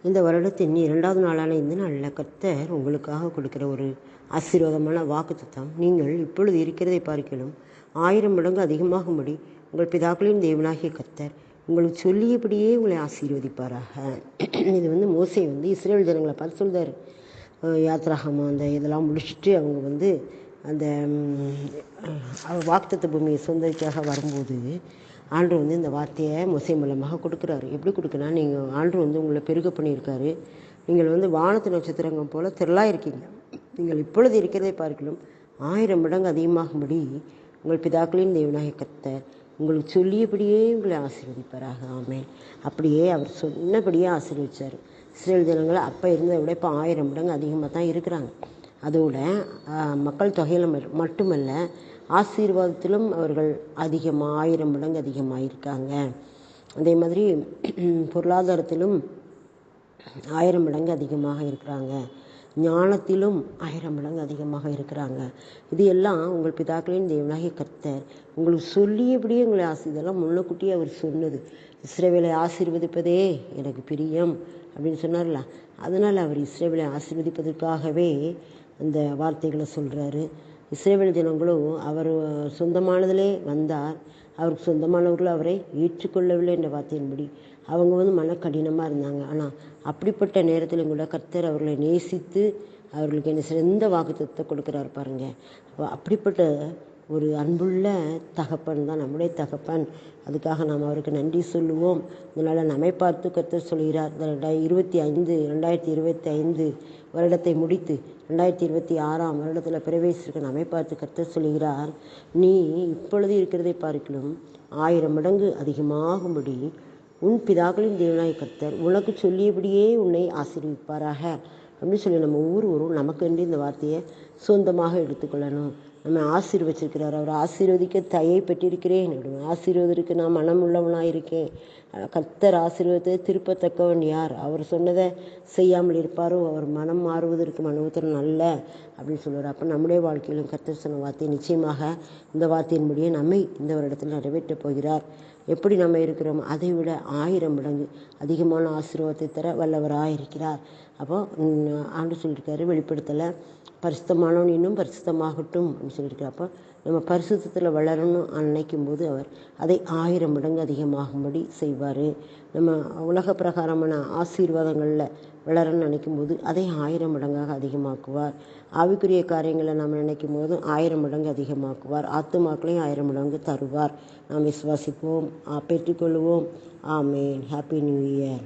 இந்த வருடத்தின் 2வது நாளான இந்த நாளில் கர்த்தர் உங்களுக்காக கொடுக்கிற ஒரு ஆசீர்வாதமான வாக்குத்தத்தம், நீங்கள் இப்பொழுது இருக்கிறதை பார்க்கிலும் 1000 மடங்கு அதிகமாகும்படி உங்கள் பிதாக்களின் தேவனாகிய கர்த்தர் உங்களுக்கு சொல்லியபடியே உங்களை ஆசீர்வதிப்பாராக. இது மோசே இஸ்ரேல் ஜனங்களை பார்த்து சொல்கிறார். யாத்ராகமம் அந்த இதெல்லாம் முடிச்சுட்டு அவங்க அந்த வாக்குத்தத்த பூமியை சொந்தரிக்காக வரும்போது ஆண்டு இந்த வார்த்தையை மோசே மூலமாக கொடுக்குறாரு. எப்படி கொடுக்குன்னா, நீங்கள் ஆண்டு உங்களை பெருக பண்ணியிருக்காரு. நீங்கள் வானத்து நட்சத்திரங்கள் போல் திரளாக இருக்கீங்க. நீங்கள் இப்பொழுது இருக்கிறதை பார்க்கலும் 1000 மடங்கு அதிகமாகும்படி உங்கள் பிதாக்களின் தேவனாகிய கர்த்தர் உங்களுக்கு சொல்லியபடியே உங்களை ஆசீர்வதிப்பாராக. ஆமென். அப்படியே அவர் சொன்னபடியே ஆசீர்வதிச்சார். இஸ்ரேல் ஜனங்களை அப்போ இருந்ததை விட இப்போ 1000 மடங்கு அதிகமாக தான் இருக்கிறாங்க. அதோட மக்கள் தொகையில் மட்டுமல்ல, ஆசீர்வாதத்திலும் அவர்கள் 1000 மடங்கு அதிகமாக இருக்காங்க. அதே மாதிரி பொருளாதாரத்திலும் 1000 மடங்கு அதிகமாக இருக்கிறாங்க. ஞானத்திலும் 1000 மடங்கு அதிகமாக இருக்கிறாங்க. இது எல்லாம் உங்கள் பிதாக்களின் தேவனாகிய கர்த்தர் உங்களுக்கு சொல்லியபடியே உங்களை இதெல்லாம் முன்னக்கூட்டியே அவர் சொன்னது. இஸ்ரவேலை ஆசீர்வதிப்பதே எனக்கு பிரியம் அப்படின்னு சொன்னார்ல. அதனால் அவர் இஸ்ரவேலை ஆசீர்வதிப்பதற்காகவே அந்த வார்த்தைகளை சொல்கிறாரு. இஸ்ரவேல் ஜனங்களும் அவர் சொந்தமானதிலே வந்தார். அவருக்கு சொந்தமானவர்கள் அவரை ஏற்றுக்கொள்ளவில்லை என்ற வார்த்தையின்படி அவங்க மன கடினமாக இருந்தாங்க. ஆனால் அப்படிப்பட்ட நேரத்திலும் கூட கர்த்தர் அவர்களை நேசித்து அவர்களுக்கு என்ன சிறந்த வாக்குத்தத்தத்தை கொடுக்குறாரு பாருங்க. அப்படிப்பட்ட ஒரு அன்புள்ள தகப்பன் தான் நம்முடைய தகப்பன். அதுக்காக நாம் அவருக்கு நன்றி சொல்லுவோம். இதனால் நம்மை பார்த்து கர்த்தர் சொல்கிறார். 2025 வருடத்தை முடித்து 2026 வருடத்தில் பிரவேசிக்க நம்மை பார்த்து கர்த்தர் சொல்கிறார், நீ இப்பொழுது இருக்கிறதை பார்க்கலும் 1000 மடங்கு அதிகமாகும்படி உன் பிதாக்களின் தேவனாகிய கர்த்தர் உனக்கு சொல்லியபடியே உன்னை ஆசீர்வதிப்பாராக அப்படின்னு சொல்லி நம்ம ஒவ்வொருவரும் நமக்கு இந்த வார்த்தையை சொந்தமாக எடுத்துக்கொள்ளணும். நம்ம ஆசீர்வச்சிருக்கிறார். அவர் ஆசீர்வதிக்க தயை பெற்றிருக்கிறேன். ஆசீர்வதற்கு நான் மனம் உள்ளவனாக இருக்கேன். கர்த்தர் ஆசீர்வாதத்தை திருப்பத்தக்கவன் யார்? அவர் சொன்னதை செய்யாமல் இருப்பாரோ அவர் மனம் மாறுவதற்கு மனோத்தரம் நல்ல அப்படின்னு சொல்லுவார். அப்போ நம்முடைய வாழ்க்கையிலும் கர்த்தர் சொன்ன வார்த்தை நிச்சயமாக இந்த வார்த்தையின்படியே நம்மை இந்த வருடத்தில் நிறைவேற்றப் போகிறார். எப்படி நம்ம இருக்கிறோம் அதை விட 1000 மடங்கு அதிகமான ஆசீர்வாதத்தை தர வல்லவராக இருக்கிறார். அப்போ ஆண்டு சொல்லியிருக்காரு, வெளிப்படுத்தலை பரிசுத்தமானவன் இன்னும் பரிசுத்தமாகட்டும் அப்படின்னு சொல்லியிருக்காரு. அப்போ நம்ம பரிசுத்தத்தில் வளரணும் நினைக்கும் போது அவர் அதை 1000 மடங்கு அதிகமாகும்படி செய்வார். நம்ம உலக பிரகாரமான ஆசீர்வாதங்களில் வளரணும்னு நினைக்கும் போது அதை 1000 மடங்காக அதிகமாக்குவார். ஆவிக்குரிய காரியங்களை நாம் நினைக்கும் போது 1000 மடங்கு அதிகமாக்குவார். ஆத்துமாக்களையும் 1000 மடங்கு தருவார். நாம் விசுவாசிப்போம், பெற்றுக்கொள்வோம். ஆமேன். Happy new year.